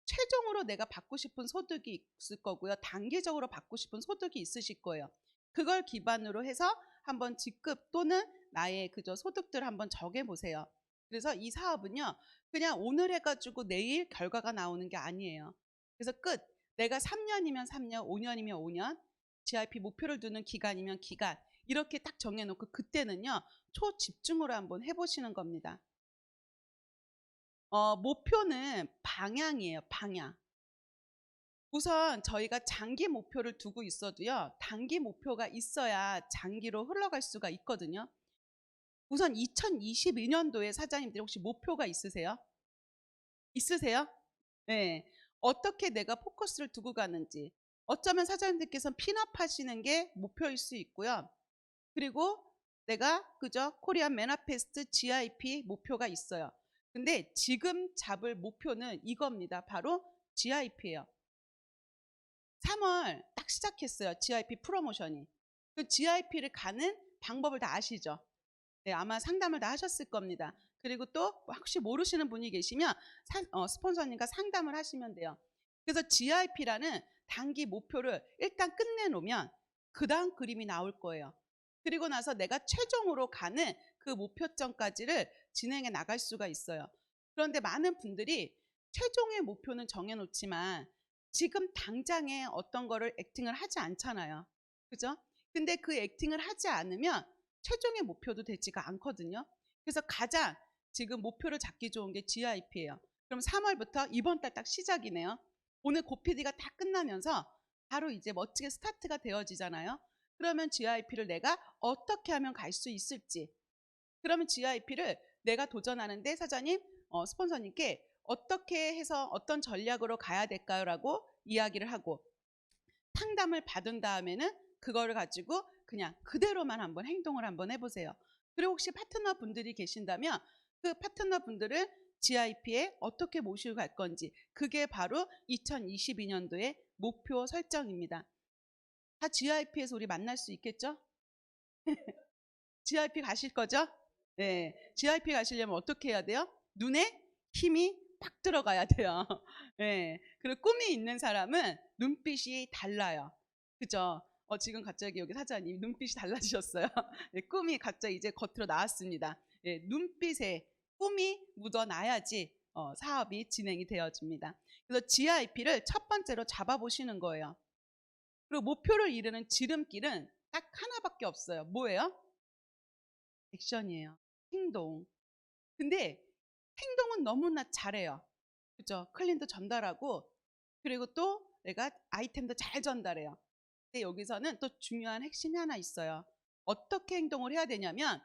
S1: 최종으로 내가 받고 싶은 소득이 있을 거고요. 단기적으로 받고 싶은 소득이 있으실 거예요. 그걸 기반으로 해서 한번 직급 또는 나의 그저 소득들 한번 정해 보세요. 그래서 이 사업은요, 그냥 오늘 해가지고 내일 결과가 나오는 게 아니에요. 그래서 끝. 내가 3년이면 3년, 5년이면 5년, GIP 목표를 두는 기간이면 기간, 이렇게 딱 정해놓고 그때는요, 초집중으로 한번 해보시는 겁니다. 목표는 방향이에요, 방향. 우선 저희가 장기 목표를 두고 있어도요, 단기 목표가 있어야 장기로 흘러갈 수가 있거든요. 우선 2022년도에 사장님들 혹시 목표가 있으세요? 있으세요? 네. 어떻게 내가 포커스를 두고 가는지. 어쩌면 사장님들께서는 핀업하시는 게 목표일 수 있고요. 그리고 내가 그저 코리안 매니페스트 GIP 목표가 있어요. 근데 지금 잡을 목표는 이겁니다. 바로 GIP예요. 3월 딱 시작했어요. GIP 프로모션이. 그 GIP를 가는 방법을 다 아시죠? 네, 아마 상담을 다 하셨을 겁니다. 그리고 또 혹시 모르시는 분이 계시면 스폰서님과 상담을 하시면 돼요. 그래서 GIP라는 단기 목표를 일단 끝내놓으면 그 다음 그림이 나올 거예요. 그리고 나서 내가 최종으로 가는 그 목표점까지를 진행해 나갈 수가 있어요. 그런데 많은 분들이 최종의 목표는 정해놓지만 지금 당장에 어떤 거를 액팅을 하지 않잖아요. 그죠? 근데 그 액팅을 하지 않으면 최종의 목표도 되지가 않거든요. 그래서 가장 지금 목표를 잡기 좋은 게 GIP예요. 그럼 3월부터 이번 달 딱 시작이네요. 오늘 고PD가 다 끝나면서 바로 이제 멋지게 스타트가 되어지잖아요. 그러면 GIP를 내가 어떻게 하면 갈 수 있을지. 그러면 GIP를 내가 도전하는데 사장님, 스폰서님께 어떻게 해서 어떤 전략으로 가야 될까요? 라고 이야기를 하고 상담을 받은 다음에는 그거를 가지고 그냥 그대로만 한번 행동을 한번 해보세요. 그리고 혹시 파트너 분들이 계신다면 그 파트너 분들을 GIP에 어떻게 모시고 갈 건지, 그게 바로 2022년도의 목표 설정입니다. 다 GIP에서 우리 만날 수 있겠죠? GIP 가실 거죠? 네. GIP 가시려면 어떻게 해야 돼요? 눈에 힘이 팍 들어가야 돼요. 네. 그리고 꿈이 있는 사람은 눈빛이 달라요. 그죠? 지금 갑자기 여기 사장님 눈빛이 달라지셨어요. 네, 꿈이 갑자기 이제 겉으로 나왔습니다. 네, 눈빛에 꿈이 묻어나야지 사업이 진행이 되어집니다. 그래서 GIP를 첫 번째로 잡아보시는 거예요. 그리고 목표를 이루는 지름길은 딱 하나밖에 없어요. 뭐예요? 액션이에요. 행동. 근데 행동은 너무나 잘해요. 그죠? 클린도 전달하고 그리고 또 내가 아이템도 잘 전달해요. 근데 여기서는 또 중요한 핵심이 하나 있어요. 어떻게 행동을 해야 되냐면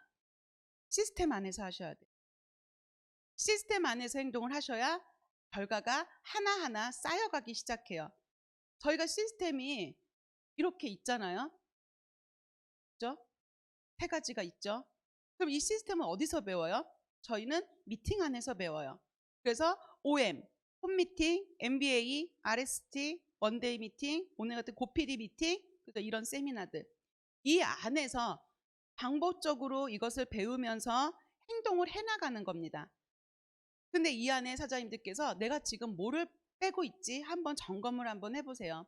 S1: 시스템 안에서 하셔야 돼요. 시스템 안에서 행동을 하셔야 결과가 하나하나 쌓여가기 시작해요. 저희가 시스템이 이렇게 있잖아요. 그죠? 세 가지가 있죠. 그럼 이 시스템은 어디서 배워요? 저희는 미팅 안에서 배워요. 그래서 OM, 홈미팅, MBA, RST, 원데이 미팅, 오늘 같은 고PD 미팅, 그래서 이런 세미나들. 이 안에서 반복적으로 이것을 배우면서 행동을 해나가는 겁니다. 근데 이 안에 사장님들께서 내가 지금 뭐를 빼고 있지? 한번 점검을 한번 해보세요.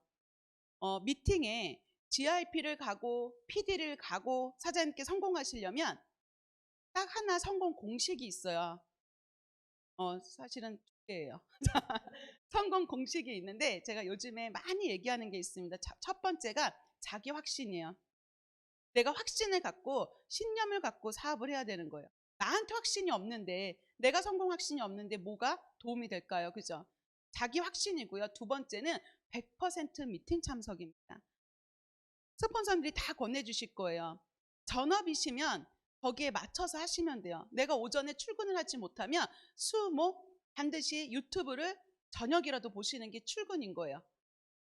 S1: 미팅에 GIP를 가고 PD를 가고 사장님께 성공하시려면 딱 하나 성공 공식이 있어요. 사실은 두 개예요. 성공 공식이 있는데 제가 요즘에 많이 얘기하는 게 있습니다. 첫 번째가 자기 확신이에요. 내가 확신을 갖고 신념을 갖고 사업을 해야 되는 거예요. 나한테 확신이 없는데, 내가 성공 확신이 없는데 뭐가 도움이 될까요? 그죠? 자기 확신이고요. 두 번째는 100% 미팅 참석입니다. 스폰서들이 다 권해주실 거예요. 전업이시면 거기에 맞춰서 하시면 돼요. 내가 오전에 출근을 하지 못하면 반드시 유튜브를 저녁이라도 보시는 게 출근인 거예요.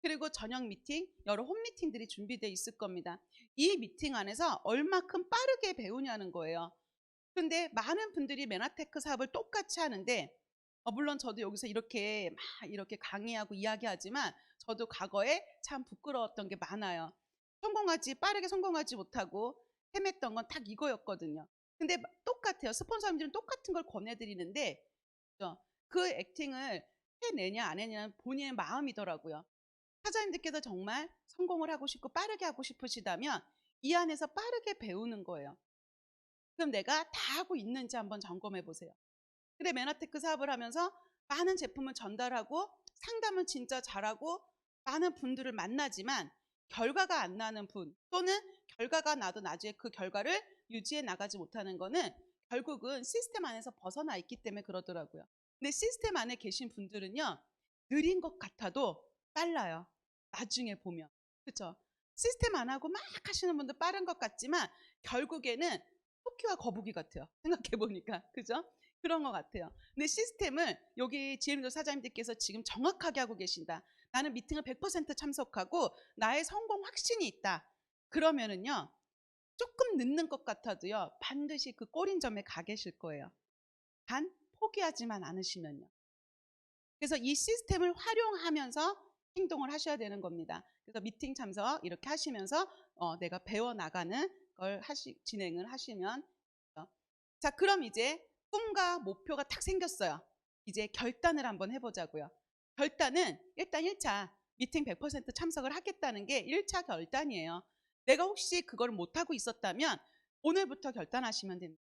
S1: 그리고 저녁 미팅, 여러 홈 미팅들이 준비되어 있을 겁니다. 이 미팅 안에서 얼마큼 빠르게 배우냐는 거예요. 근데 많은 분들이 메나테크 사업을 똑같이 하는데, 물론 저도 여기서 이렇게 강의하고 이야기하지만 저도 과거에 참 부끄러웠던 게 많아요. 빠르게 성공하지 못하고 헤맸던 건 딱 이거였거든요. 근데 똑같아요. 스폰서님들은 똑같은 걸 권해드리는데, 그죠? 그 액팅을 해내냐 안 해냐는 본인의 마음이더라고요. 사장님들께서 정말 성공을 하고 싶고 빠르게 하고 싶으시다면 이 안에서 빠르게 배우는 거예요. 그럼 내가 다 하고 있는지 한번 점검해 보세요. 근데 메나테크 사업을 하면서 많은 제품을 전달하고 상담은 진짜 잘하고 많은 분들을 만나지만 결과가 안 나는 분, 또는 결과가 나도 나중에 그 결과를 유지해 나가지 못하는 거는 결국은 시스템 안에서 벗어나 있기 때문에 그러더라고요. 근데 시스템 안에 계신 분들은요, 느린 것 같아도 빨라요. 나중에 보면. 그렇죠? 시스템 안 하고 막 하시는 분들 빠른 것 같지만 결국에는 토끼와 거북이 같아요. 생각해 보니까. 그죠? 그런 것 같아요. 근데 시스템을 여기 GM도 사장님들께서 지금 정확하게 하고 계신다. 나는 미팅을 100% 참석하고 나의 성공 확신이 있다. 그러면은요, 조금 늦는 것 같아도요, 반드시 그 꼬린점에 가 계실 거예요. 단 포기하지만 않으시면요. 그래서 이 시스템을 활용하면서 행동을 하셔야 되는 겁니다. 그래서 미팅 참석 이렇게 하시면서 내가 배워나가는 걸 진행을 하시면 돼요. 자, 그럼 이제 꿈과 목표가 탁 생겼어요. 이제 결단을 한번 해보자고요. 결단은 일단 1차 미팅 100% 참석을 하겠다는 게 1차 결단이에요. 내가 혹시 그걸 못하고 있었다면 오늘부터 결단하시면 됩니다.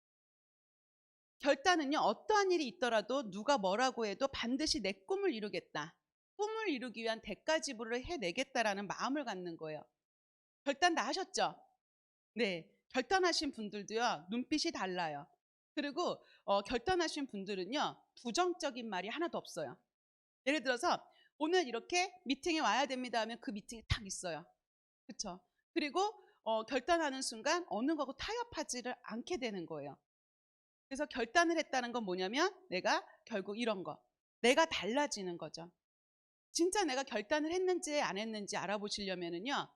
S1: 결단은요, 어떠한 일이 있더라도 누가 뭐라고 해도 반드시 내 꿈을 이루겠다. 꿈을 이루기 위한 대가 지불을 해내겠다라는 마음을 갖는 거예요. 결단 다 하셨죠? 네. 결단하신 분들도요, 눈빛이 달라요. 그리고 결단하신 분들은요, 부정적인 말이 하나도 없어요. 예를 들어서 오늘 이렇게 미팅에 와야 됩니다 하면 그 미팅에 딱 있어요. 그렇죠? 그리고 결단하는 순간 어느 거하고 타협하지를 않게 되는 거예요. 그래서 결단을 했다는 건 뭐냐면 내가 결국 이런 거, 내가 달라지는 거죠. 진짜 내가 결단을 했는지 안 했는지 알아보시려면은요,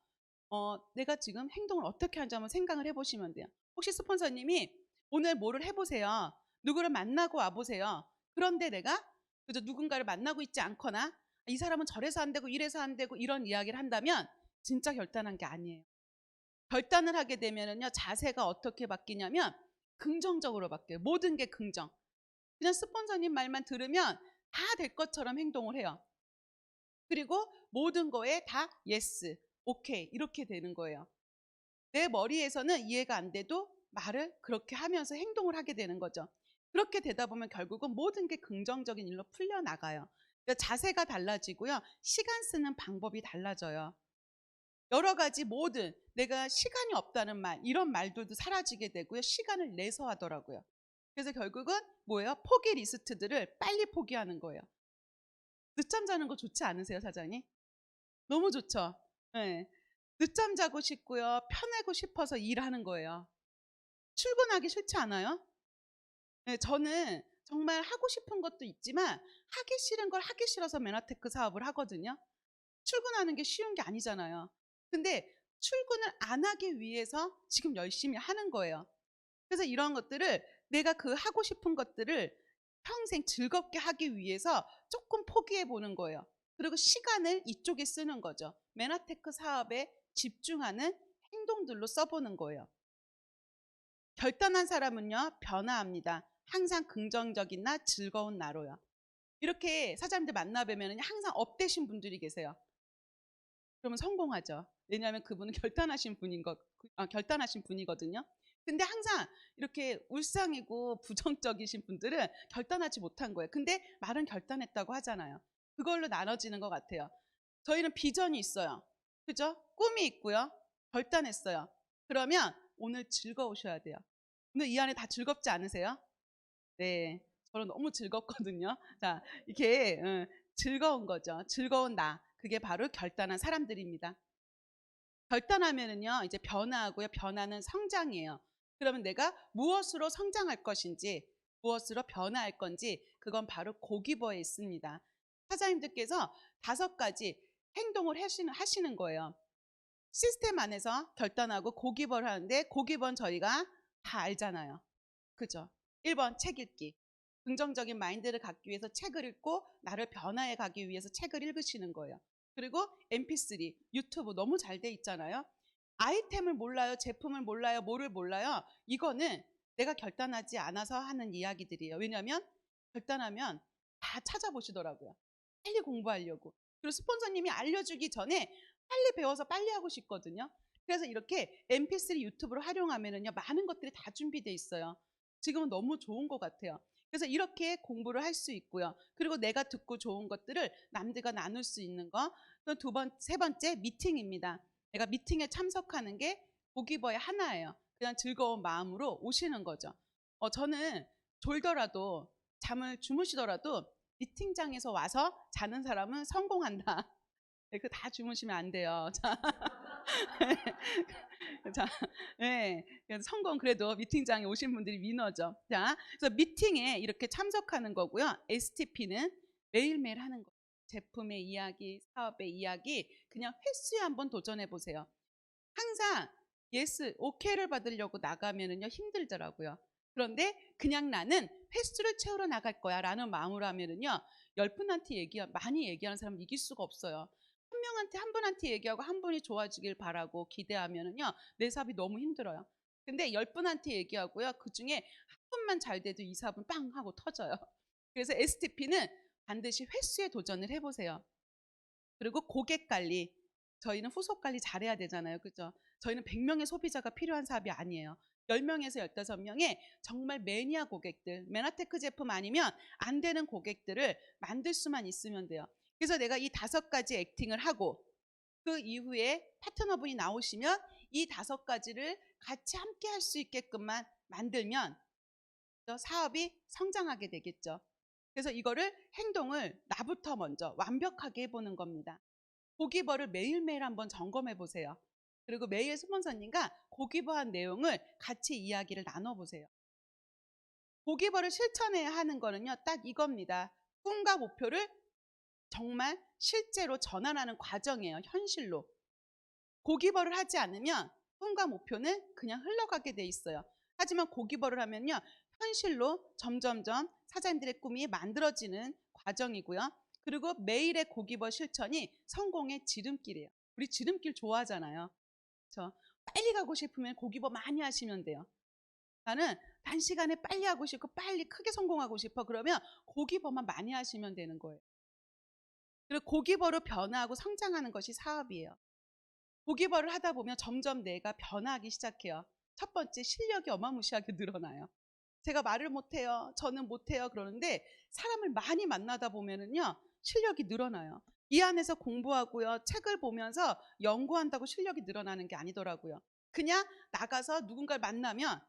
S1: 내가 지금 행동을 어떻게 하는지 한번 생각을 해보시면 돼요. 혹시 스폰서님이 오늘 뭐를 해보세요. 누구를 만나고 와보세요. 그런데 내가 그저 누군가를 만나고 있지 않거나 이 사람은 저래서 안 되고 이래서 안 되고 이런 이야기를 한다면 진짜 결단한 게 아니에요. 결단을 하게 되면은요, 자세가 어떻게 바뀌냐면 긍정적으로 바뀌어요. 모든 게 긍정. 그냥 스폰서님 말만 들으면 다 될 것처럼 행동을 해요. 그리고 모든 거에 다 yes, 오케이 이렇게 되는 거예요. 내 머리에서는 이해가 안 돼도 말을 그렇게 하면서 행동을 하게 되는 거죠. 그렇게 되다 보면 결국은 모든 게 긍정적인 일로 풀려나가요. 그러니까 자세가 달라지고요. 시간 쓰는 방법이 달라져요. 여러 가지 내가 시간이 없다는 말, 이런 말들도 사라지게 되고요. 시간을 내서 하더라고요. 그래서 결국은 뭐예요? 포기 리스트들을 빨리 포기하는 거예요. 늦잠 자는 거 좋지 않으세요, 사장님? 너무 좋죠? 네. 늦잠 자고 싶고요. 편하고 싶어서 일하는 거예요. 출근하기 싫지 않아요? 네, 저는 정말 하고 싶은 것도 있지만 하기 싫은 걸 하기 싫어서 메나테크 사업을 하거든요. 출근하는 게 쉬운 게 아니잖아요. 근데 출근을 안 하기 위해서 지금 열심히 하는 거예요. 그래서 이런 것들을 내가 그 하고 싶은 것들을 평생 즐겁게 하기 위해서 조금 포기해 보는 거예요. 그리고 시간을 이쪽에 쓰는 거죠. 메나테크 사업에 집중하는 행동들로 써보는 거예요. 결단한 사람은요, 변화합니다. 항상 긍정적이나 즐거운 나로요. 이렇게 사장님들 만나뵈면 항상 업되신 분들이 계세요. 그러면 성공하죠. 왜냐하면 그분은 결단하신 분이거든요. 근데 항상 이렇게 울상이고 부정적이신 분들은 결단하지 못한 거예요. 근데 말은 결단했다고 하잖아요. 그걸로 나눠지는 것 같아요. 저희는 비전이 있어요. 그죠? 꿈이 있고요. 결단했어요. 그러면 오늘 즐거우셔야 돼요. 오늘 이 안에 다 즐겁지 않으세요? 네. 저는 너무 즐겁거든요. 자, 이게 즐거운 거죠. 즐거운 나. 그게 바로 결단한 사람들입니다. 결단하면은요, 이제 변화하고요. 변화는 성장이에요. 그러면 내가 무엇으로 성장할 것인지, 무엇으로 변화할 건지, 그건 바로 고기버에 있습니다. 사장님들께서 5가지 행동을 하시는 거예요. 시스템 안에서 결단하고 고기버를 하는데, 고기버는 저희가 다 알잖아요. 그죠? 1번 책 읽기. 긍정적인 마인드를 갖기 위해서 책을 읽고 나를 변화해 가기 위해서 책을 읽으시는 거예요. 그리고 MP3, 유튜브 너무 잘 돼 있잖아요. 아이템을 몰라요, 제품을 몰라요, 뭐를 몰라요. 이거는 내가 결단하지 않아서 하는 이야기들이에요. 왜냐하면 결단하면 다 찾아보시더라고요. 빨리 공부하려고. 그리고 스폰서님이 알려주기 전에 빨리 배워서 빨리 하고 싶거든요. 그래서 이렇게 MP3 유튜브를 활용하면은요, 많은 것들이 다 준비되어 있어요. 지금은 너무 좋은 것 같아요. 그래서 이렇게 공부를 할 수 있고요. 그리고 내가 듣고 좋은 것들을 남들과 나눌 수 있는 거. 또 세 번째 미팅입니다. 내가 미팅에 참석하는 게 고기버의 하나예요. 그냥 즐거운 마음으로 오시는 거죠. 저는 졸더라도 잠을 주무시더라도 미팅장에서 와서 자는 사람은 성공한다. 네, 그 다 주무시면 안 돼요. 자, 자, 네, 그래서 성공 그래도 미팅장에 오신 분들이 위너죠. 자, 그래서 미팅에 이렇게 참석하는 거고요. STP는 매일매일 하는 거예요. 제품의 이야기, 사업의 이야기, 그냥 횟수에 한번 도전해 보세요. 항상 예스, 오케이를 받으려고 나가면은요 힘들더라고요. 그런데 그냥 나는 횟수를 채우러 나갈 거야 라는 마음으로 하면은요 10분한테 많이 얘기하는 사람은 이길 수가 없어요. 한 명한테 한 분한테 얘기하고 한 분이 좋아지길 바라고 기대하면은요 내 사업이 너무 힘들어요. 근데 10분한테 얘기하고요 그 중에 한 분만 잘 돼도 이 사업은 빵 하고 터져요. 그래서 STP는 반드시 횟수에 도전을 해보세요. 그리고 고객 관리. 저희는 후속 관리 잘해야 되잖아요. 그죠? 저희는 100명의 소비자가 필요한 사업이 아니에요. 10명에서 15명의 정말 매니아 고객들, 메나테크 제품 아니면 안 되는 고객들을 만들 수만 있으면 돼요. 그래서 내가 이 5가지 액팅을 하고 그 이후에 파트너분이 나오시면 이 5가지를 같이 함께 할 수 있게끔만 만들면 사업이 성장하게 되겠죠. 그래서 이거를 행동을 나부터 먼저 완벽하게 해보는 겁니다. 고기버를 매일매일 한번 점검해 보세요. 그리고 매일 스폰서님과 고기버한 내용을 같이 이야기를 나눠보세요. 고기버를 실천해야 하는 거는요, 딱 이겁니다. 꿈과 목표를 정말 실제로 전환하는 과정이에요, 현실로. 고기버를 하지 않으면 꿈과 목표는 그냥 흘러가게 돼 있어요. 하지만 고기버를 하면요, 현실로 점점점 사장님들의 꿈이 만들어지는 과정이고요. 그리고 매일의 고기버 실천이 성공의 지름길이에요. 우리 지름길 좋아하잖아요. 그렇죠? 빨리 가고 싶으면 고기버 많이 하시면 돼요. 나는 단시간에 빨리 하고 싶고 빨리 크게 성공하고 싶어. 그러면 고기버만 많이 하시면 되는 거예요. 그리고 고기버로 변화하고 성장하는 것이 사업이에요. 고기버를 하다 보면 점점 내가 변화하기 시작해요. 첫 번째, 실력이 어마무시하게 늘어나요. 제가 말을 못해요. 저는 못해요. 그러는데 사람을 많이 만나다 보면은요, 실력이 늘어나요. 이 안에서 공부하고요, 책을 보면서 연구한다고 실력이 늘어나는 게 아니더라고요. 그냥 나가서 누군가를 만나면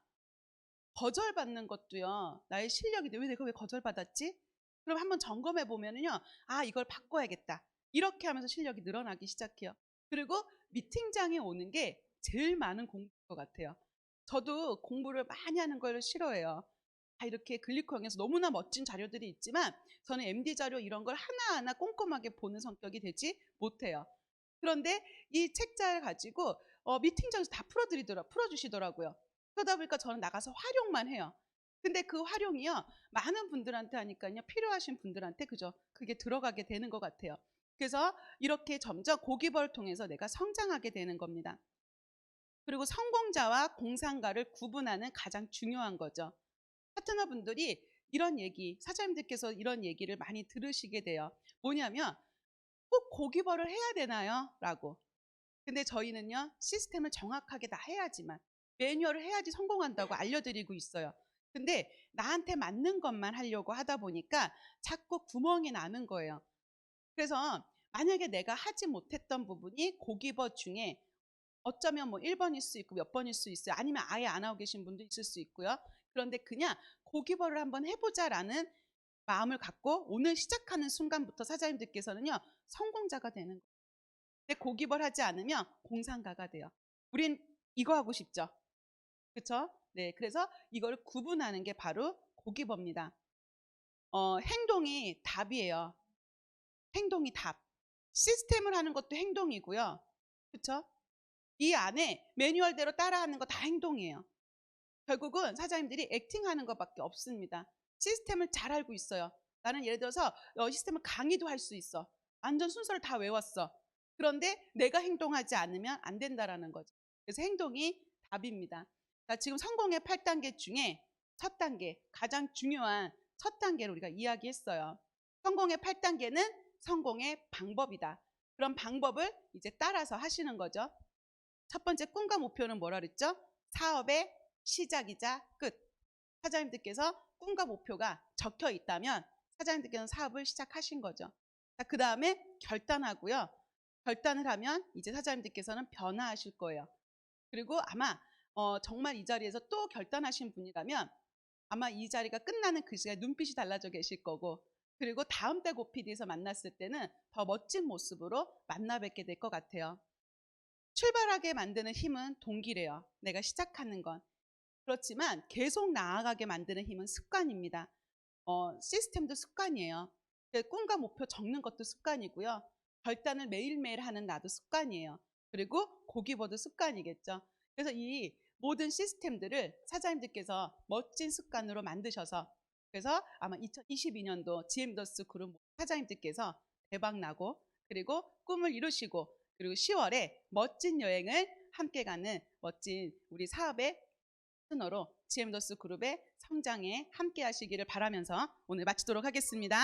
S1: 거절받는 것도요, 나의 실력인데 왜 내가 왜 거절받았지? 그럼 한번 점검해 보면은요, 아, 이걸 바꿔야겠다. 이렇게 하면서 실력이 늘어나기 시작해요. 그리고 미팅장에 오는 게 제일 많은 공부인 것 같아요. 저도 공부를 많이 하는 걸 싫어해요. 이렇게 글리커형에서 너무나 멋진 자료들이 있지만 저는 MD 자료 이런 걸 하나하나 꼼꼼하게 보는 성격이 되지 못해요. 그런데 이 책자를 가지고 미팅장에서 다 풀어주시더라고요. 그러다 보니까 저는 나가서 활용만 해요. 근데 그 활용이요, 많은 분들한테 하니까요, 필요하신 분들한테 그죠? 그게 들어가게 되는 것 같아요. 그래서 이렇게 점점 고기벌을 통해서 내가 성장하게 되는 겁니다. 그리고 성공자와 공상가를 구분하는 가장 중요한 거죠. 파트너분들이 이런 얘기, 사장님들께서 이런 얘기를 많이 들으시게 돼요. 뭐냐면 꼭 고기벌을 해야 되나요? 라고. 근데 저희는요, 시스템을 정확하게 다 해야지만. 매뉴얼을 해야지 성공한다고 알려드리고 있어요. 근데 나한테 맞는 것만 하려고 하다 보니까 자꾸 구멍이 나는 거예요. 그래서 만약에 내가 하지 못했던 부분이 고기버 중에 어쩌면 뭐 1번일 수 있고 몇 번일 수 있어요. 아니면 아예 안 하고 계신 분도 있을 수 있고요. 그런데 그냥 고기버를 한번 해보자라는 마음을 갖고 오늘 시작하는 순간부터 사장님들께서는요, 성공자가 되는 거예요. 근데 고기벌 하지 않으면 공상가가 돼요. 우린 이거 하고 싶죠. 그렇죠? 네, 그래서 이거를 구분하는 게 바로 고기버입니다. 행동이 답이에요. 행동이 답. 시스템을 하는 것도 행동이고요. 그렇죠? 이 안에 매뉴얼대로 따라하는 거 다 행동이에요. 결국은 사장님들이 액팅하는 것밖에 없습니다. 시스템을 잘 알고 있어요. 나는 예를 들어서 시스템을 강의도 할 수 있어. 완전 순서를 다 외웠어. 그런데 내가 행동하지 않으면 안 된다라는 거죠. 그래서 행동이 답입니다. 자, 지금 성공의 8단계 중에 첫 단계, 가장 중요한 첫 단계를 우리가 이야기했어요. 성공의 8단계는 성공의 방법이다. 그런 방법을 이제 따라서 하시는 거죠. 첫 번째 꿈과 목표는 뭐라 그랬죠? 사업의 시작이자 끝. 사장님들께서 꿈과 목표가 적혀 있다면 사장님들께서는 사업을 시작하신 거죠. 그 다음에 결단하고요. 결단을 하면 이제 사장님들께서는 변화하실 거예요. 그리고 아마 정말 이 자리에서 또 결단하신 분이라면 아마 이 자리가 끝나는 그 시간에 눈빛이 달라져 계실 거고, 그리고 다음 달 고PD에서 만났을 때는 더 멋진 모습으로 만나 뵙게 될 것 같아요. 출발하게 만드는 힘은 동기래요. 내가 시작하는 건. 그렇지만 계속 나아가게 만드는 힘은 습관입니다. 시스템도 습관이에요. 꿈과 목표 적는 것도 습관이고요. 결단을 매일매일 하는 나도 습관이에요. 그리고 고기버도 습관이겠죠. 그래서 이 모든 시스템들을 사장님들께서 멋진 습관으로 만드셔서, 그래서 아마 2022년도 GM더스 그룹 사장님들께서 대박나고, 그리고 꿈을 이루시고, 그리고 10월에 멋진 여행을 함께 가는 멋진 우리 사업의 파트너로 GM더스 그룹의 성장에 함께 하시기를 바라면서 오늘 마치도록 하겠습니다.